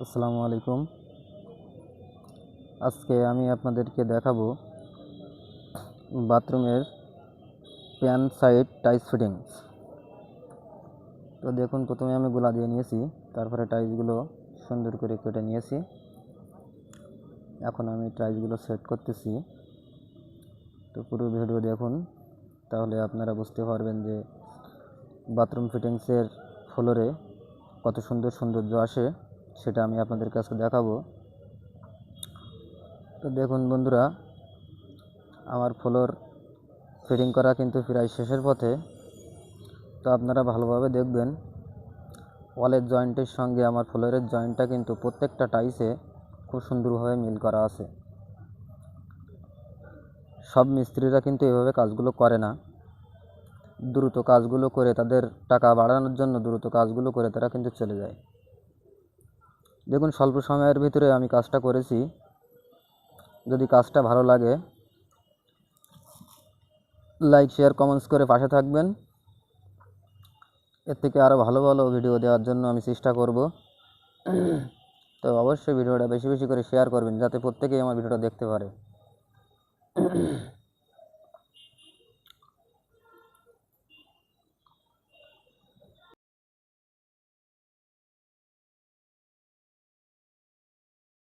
আসসালামু আলাইকুম। আজকে আমি আপনাদেরকে দেখাবো বাথরুমের প্যান সাইড টাইলস ফিটিংস। তো দেখুন, প্রথমে আমি গোলা দিয়ে নিয়েছি, তারপরে টাইলসগুলো সুন্দর করে কেটে নিয়েছি। এখন আমি টাইলসগুলো সেট করতেছি। তো পুরো ভিডিও দেখুন, তাহলে আপনারা বুঝতে পারবেন যে বাথরুম ফিটিংসের ফ্লোরে কত সুন্দর সৌন্দর্য আসে, সেটা আমি আপনাদের কাছে দেখাবো। তো দেখুন বন্ধুরা, আমার ফ্লোর ফিটিং করা কিন্তু প্রায় শেষের পথে। তো আপনারা ভালোভাবে দেখবেন, ওয়ালের জয়েন্টের সঙ্গে আমার ফ্লোরের জয়েন্টটা কিন্তু প্রত্যেকটা টাইলসে খুব সুন্দরভাবে মিল করা আছে। সব মিস্ত্রিরা কিন্তু এভাবে কাজগুলো করে না। দ্রুত কাজগুলো করে তাদের টাকা বাড়ানোর জন্য দ্রুত কাজগুলো করে তারা কিন্তু চলে যায়। দেখুন, স্বল্প সময়ের ভিতরে আমি কাজটা করেছি। যদি কাজটা ভালো লাগে, লাইক শেয়ার কমেন্টস করে পাশে থাকবেন। এর থেকে আরও ভালো ভালো ভিডিও দেওয়ার জন্য আমি চেষ্টা করব। তো অবশ্যই ভিডিওটা বেশি বেশি করে শেয়ার করবেন, যাতে প্রত্যেকেই আমার ভিডিওটা দেখতে পারে।